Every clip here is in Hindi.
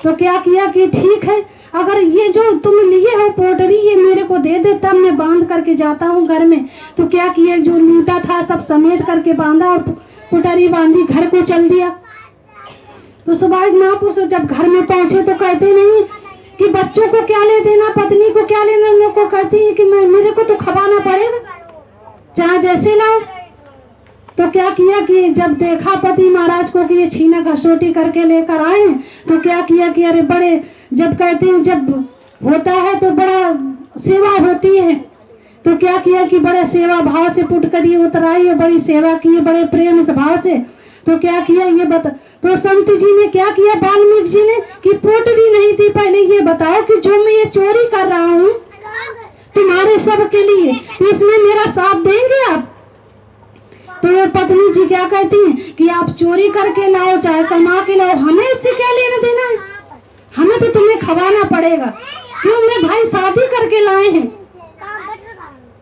तो क्या किया कि ठीक है, अगर ये जो तुम लिए हो पोटरी ये मेरे को दे दे तब मैं बांध करके जाता हूँ घर में। तो क्या किया, जो लूटा था सब समेट करके बांधा और पोटरी बांधी, घर को चल दिया। तो स्वाभाविक महापुरुष जब घर में पहुंचे तो कहते नहीं कि बच्चों को क्या ले देना, पत्नी को क्या लेना, लोग को कहती है कि मेरे को तो खवाना पड़ेगा, चाहे जैसे लाओ। तो क्या किया कि जब देखा पति महाराज को कि ये छीना घसोटी करके लेकर आए हैं, तो क्या किया कि अरे बड़े, जब कहते हैं जब होता है तो बड़ा सेवा होती है, तो क्या किया कि बड़े सेवा भाव से पुटकर ये उतराई है, बड़ी सेवा की है बड़े प्रेम से भाव से। तो क्या किया ये बता, तो संत जी ने क्या किया, वाल्मीकि जी ने, कि पोटरी नहीं थी, पहले ये बताओ कि जो मैं ये चोरी कर रहा हूँ तुम्हारे सब के लिए, तो इसमें मेरा साथ देंगे आप? तो वो पत्नी जी क्या कहती हैं कि आप चोरी करके लाओ चाहे कमा के लाओ, हमें इससे क्या लेना देना है, हमें तो तुम्हें खवाना पड़ेगा, क्यों, मैं भाई शादी करके लाए हैं।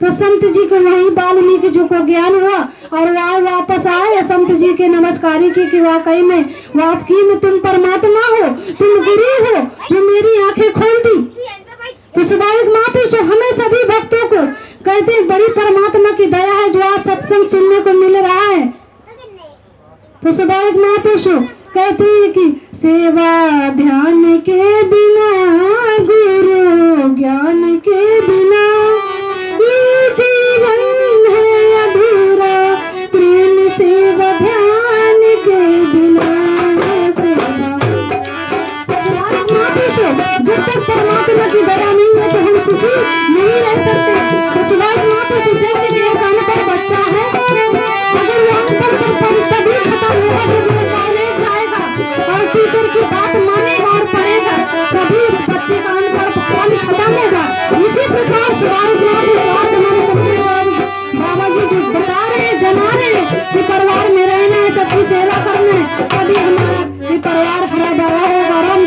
तो संत जी को वही वाल्मीकि जी को ज्ञान हुआ और वह वापस आए संत जी के नमस्कारी की वाकई में वाकई में तुम परमात्मा हो, तुम गुरु हो जो मेरी आंखें खोल दी। तो स्वाभाविक महापुरुष हमें सभी भक्तों को कहते हैं बड़ी परमात्मा की दया है जो आज सत्संग सुनने को मिल रहा है। तो स्वाभाविक महापुरुष कहते हैं कि सेवा ध्यान के बिना, गुरु ज्ञान के बिना ये जीवन है अधूरा, प्रेम सेवा ध्यान के बिना सेवा। जब तक परमात्मा की दया नहीं है तो हम सुखी नहीं रह सकते। तो स्वाभाविक महापुरुष जैसे कि एक अनपढ़ बच्चा है, अगर वो अनपढ़ तभी खत्म होगा जब वो कॉलेज जाएगा और टीचर की बात मानेगा और पढ़ेगा, तभी उस बच्चे का अनपढ़ खत्म होगा। इसी प्रकार स्वाभाविक महापुरुष आज हमारे सप्तम बाबा जी जो बता रहे हैं, जना रहे हैं कि परिवार में रहना है, सबकी सेवा करना है, तभी हमारा ये परिवार हरा भरा होगा और हम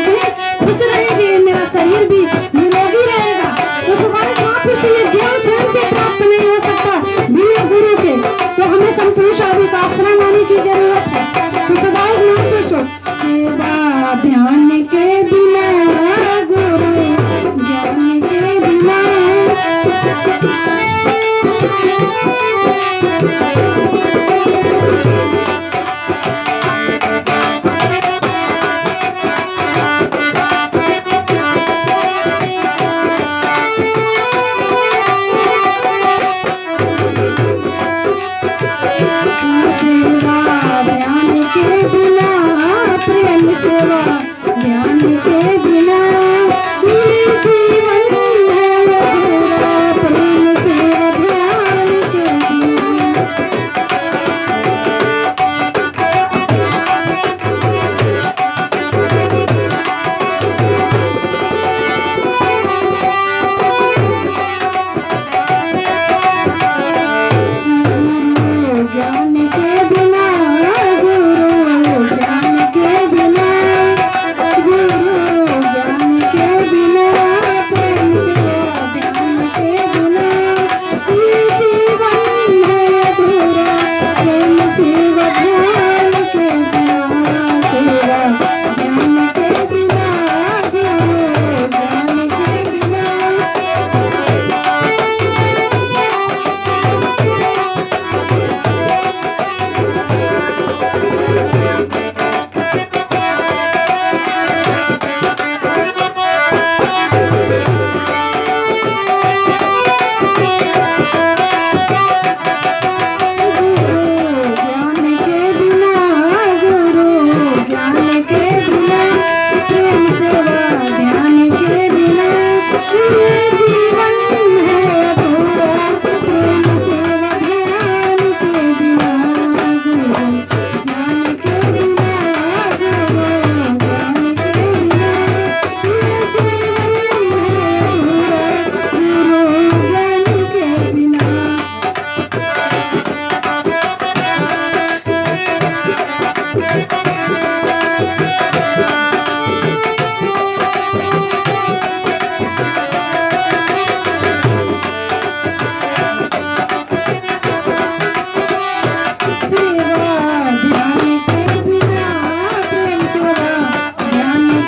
खुश रहेंगे, मेरा शरीर भी निरोगी रहेगा। तो स्वाभाविक महापुरुष ये ज्ञान स्वयं से प्राप्त नहीं हो सकता बिना गुरु के, तो हमें संपुरुष आदि का आश्रय माने की जरूरत है। तो स्वाभाविक महापुरुष सेवा ध्यान के बिना, गुरु ज्ञान के बिना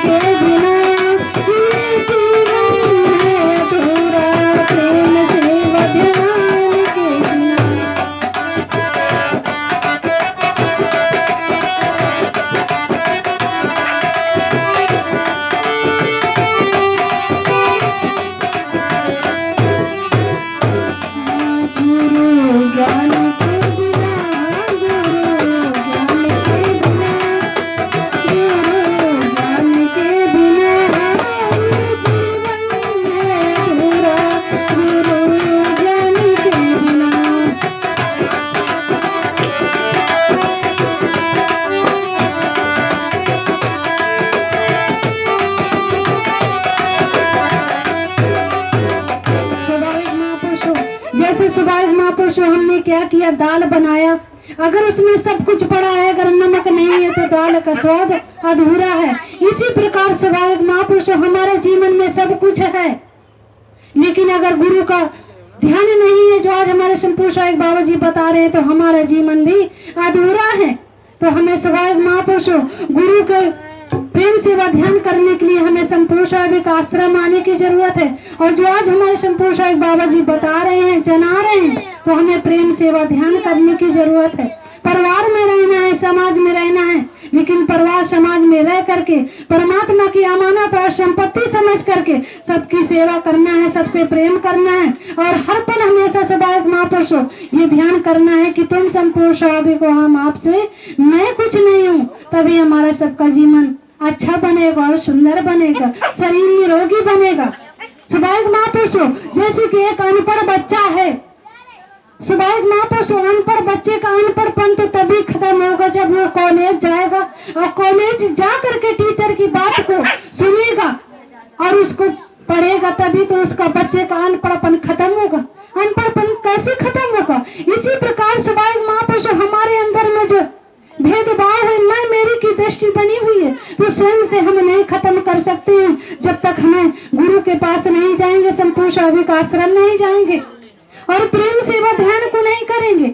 के बिना करके क्या किया, दाल बनाया। अगर उसमें सब कुछ पड़ा है, अगर नमक नहीं है तो दाल का स्वाद अधूरा है। इसी प्रकार स्वाभाविक महापुरुषों हमारे जीवन में सब कुछ है, लेकिन अगर गुरु का ध्यान नहीं है, जो आज हमारे संपूर्ण बाबा जी बता रहे हैं, तो हमारा जीवन भी अधूरा है। तो हमें स्वाभाविक महापुरुषों गुरु के प्रेम सेवा ध्यान करने के लिए हमें संपूर्ण का आश्रम आने की जरूरत है। और जो आज हमारे संपूर्ण बाबा जी बता रहे हैं, जना रहे हैं, तो हमें प्रेम सेवा ध्यान करने की जरूरत है। परिवार में रहना है, समाज में रहना है, लेकिन परिवार समाज में रह करके परमात्मा की अमानत और संपत्ति समझ करके सबकी सेवा करना है, सबसे प्रेम करना है। और हर पल हमेशा स्वाभाविक महापुरुषों ये ध्यान करना है कि तुम संपूर्ण स्वाभाविक हो, हम आपसे, मैं कुछ नहीं हूँ। तभी हमारा सबका जीवन अच्छा बनेगा और सुंदर बनेगा, शरीर निरोगी बनेगा। स्वाभाविक महापुरुषों जैसे कि एक अनपढ़ बच्चा है, स्वाभाविक महापुरुषों अनपढ़ बच्चे का अनपढ़पन तो तभी खत्म होगा जब वो कॉलेज जाएगा, और कॉलेज जा करके टीचर की बात को सुनेगा और उसको पढ़ेगा, तभी तो उसका बच्चे का अनपढ़पन खत्म होगा। अनपढ़पन कैसे खत्म होगा? इसी प्रकार स्वाभाविक महापुरुषों हमारे अंदर में जो भेदभाव है, मैं मेरी की दृष्टि बनी हुई है, तो स्वयं से हम नहीं खत्म कर सकते हैं जब तक हमें गुरु के पास नहीं जाएंगे, संपूर्ण स्वाभाविक आश्रम नहीं जाएंगे और प्रेम सेवा ध्यान को नहीं करेंगे,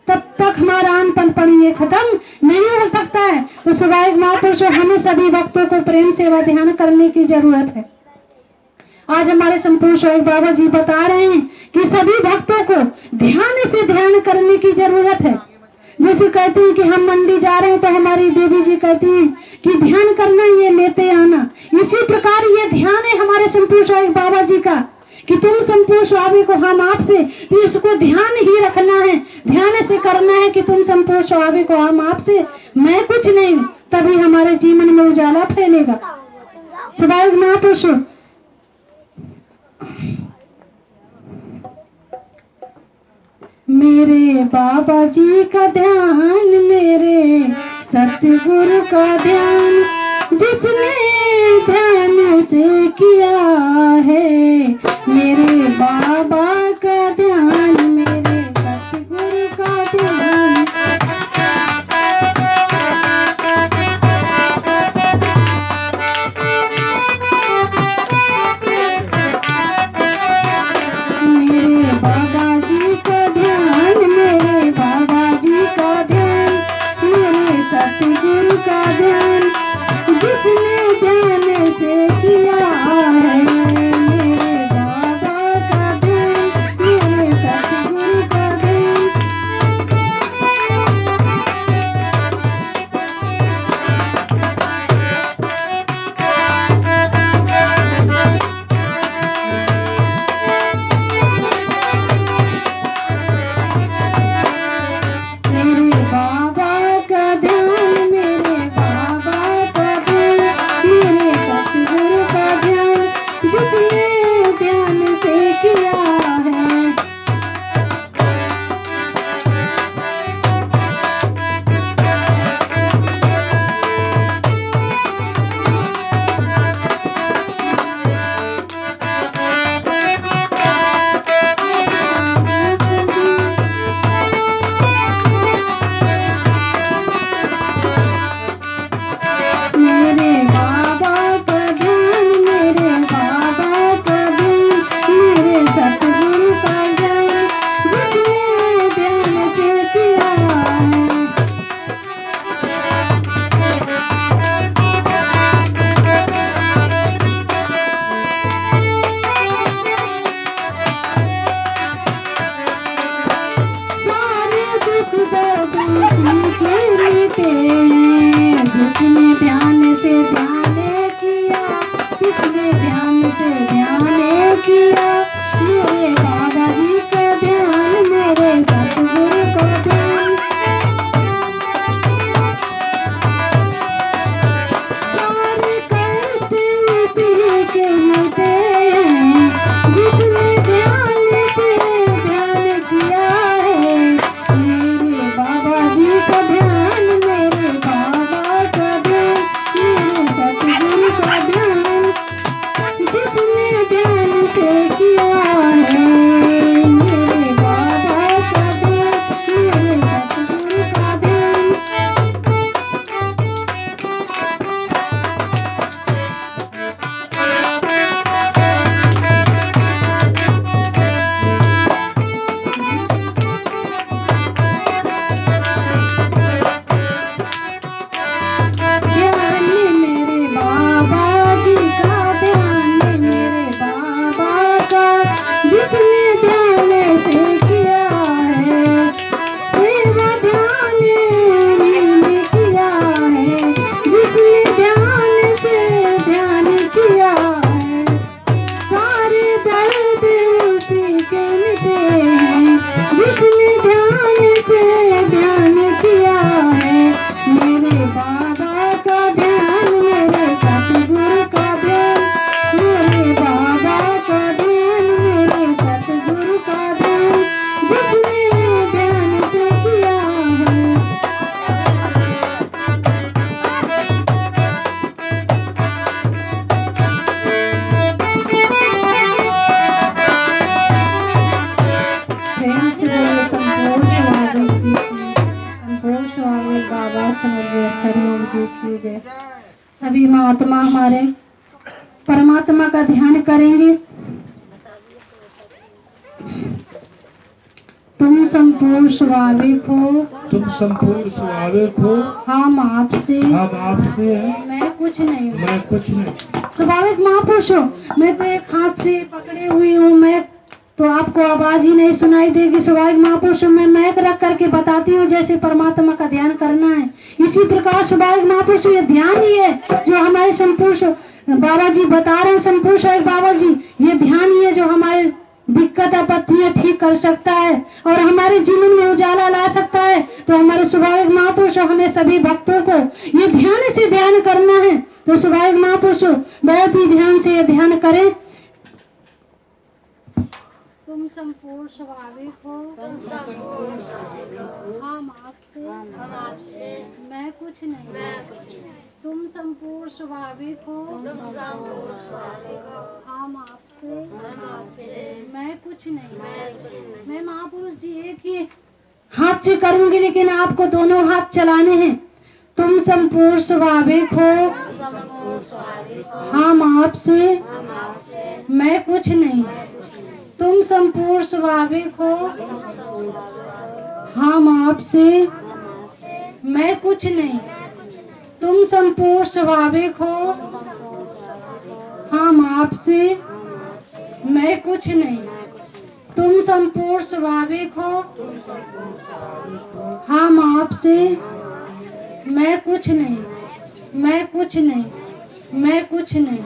तब तक हमारा अनपढ़पन ये खत्म नहीं हो सकता है। तो स्वाभाविक महापुरुषों हमें सभी भक्तों को प्रेम सेवा ध्यान करने की जरूरत है। आज हमारे संपूर्ण स्वाभाविक बाबा जी बता रहे हैं कि सभी भक्तों को ध्यान से ध्यान करने की जरूरत है। जैसे कहते हैं कि हम मंडी जा रहे हैं तो हमारी देवी जी कहती हैं कि ध्यान करना, ये लेते आना। इसी प्रकार ये ध्यान है हमारे संपूर्ण स्वाभाविक बाबा जी का कि तुम संपूर्ण स्वाभाविक को हम आपसे, तो इसको ध्यान ही रखना है, ध्यान से करना है कि तुम संपूर्ण स्वाभाविक को हम आपसे, मैं कुछ नहीं हूँ। तभी हमारे जीवन में उजाला फैलेगा। स्वाभाविक महापुरुषों मेरे बाबा जी का ध्यान, मेरे सतगुरु का ध्यान, जिसने ध्यान से किया है, मेरे बाबा का ध्यान, मेरे सतगुरु का ध्यान। मेरे बाबा जी का ध्यान, मेरे बाबा जी का ध्यान, मेरे सतगुरु का ध्यान, जिसने ध्यान से किया है, मेरे बाबा का ध्यान, मेरे सतगुरु का ध्यान। मेरे बाबा का ध्यान, मेरे बाबा का ध्यान, मेरे सतगुरु का ध्यान, जिसने ध्यान से किया है। मेरे बाबा का ध्यान, मेरे बाबा का ध्यान, मेरे सतगुरु का ध्यान, जिसने ध्यान से किया है। सारे दुख दर्द उसी के मिटे हैं, जिसने ध्यान से ध्यान किया, जिसने ध्यान से ध्यान किया, मेरे बाबा जी का ध्यान, मेरे सतगुरु का ध्यान। सारे कष्ट उसी के मिटे हैं, जिसने ध्यान से ध्यान किया है, मेरे बाबा जी का ध्यान, मेरे बाबा का ध्यान, मेरे सतगुरु का ध्यान, जिसने ध्यान से किया है, मेरे बाबा का ध्यान, शर्मा जी की जय। सभी महात्मा हमारे परमात्मा का ध्यान करेंगे। तुम संपूर्ण स्वाभाविक हो, तुम संपूर्ण स्वाभाविक हो, हम आपसे हैं, मैं कुछ नहीं हूँ। मैं कुछ नहीं। स्वाभाविक महापुरुष हो, मैं तो एक हाथ से पकड़े हुई हूँ, मैं तो आपको आवाज ही नहीं सुनाई देगी। स्वाभाविक महापुरुष मैं मैक रख करके बताती हूँ जैसे परमात्मा का ध्यान करना है। इसी प्रकार स्वाभाविक महापुरुष ये ध्यान ही है जो हमारे संपूर्ण बाबा जी बता रहे हैं। संपूर्ण बाबा जी ये ध्यान ही है जो हमारे दिक्कत आपत्तियां ठीक कर सकता है और हमारे जीवन में उजाला ला सकता है। तो हमारे स्वाभाविक महापुरुष हमें सभी भक्तों को ये ध्यान से ध्यान करना है। तो स्वाभाविक महापुरुष बहुत ही ध्यान से ये ध्यान करें। तुम संपूर्ण स्वाभाविक हो, हम आपसे मैं कुछ नहीं। तुम संपूर्ण स्वाभाविक हो, हम आपसे मैं कुछ नहीं। मैं महापुरुष जी एक ही हाथ से करूंगी लेकिन आपको दोनों हाथ चलाने हैं। तुम संपूर्ण स्वाभाविक हो, हम आपसे मैं कुछ नहीं। तुम संपूर्ण स्वाभाविक हो, हम आपसे मैं कुछ नहीं। तुम संपूर्ण स्वाभाविक हो, हम आपसे मैं कुछ नहीं। तुम संपूर्ण स्वाभाविक हो, हम आपसे मैं कुछ नहीं। मैं कुछ नहीं, मैं कुछ नहीं,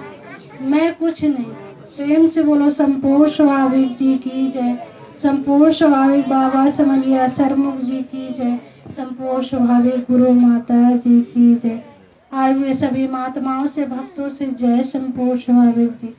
मैं कुछ नहीं। प्रेम से बोलो संपूर्ण स्वाभाविक जी की जय। संपूर्ण स्वाभाविक बाबा समलिया सरमुख जी की जय। संपूर्ण स्वाभाविक गुरु माता जी की जय। आए हुए सभी महात्माओं से भक्तों से जय संपूर्ण स्वाभाविक जी।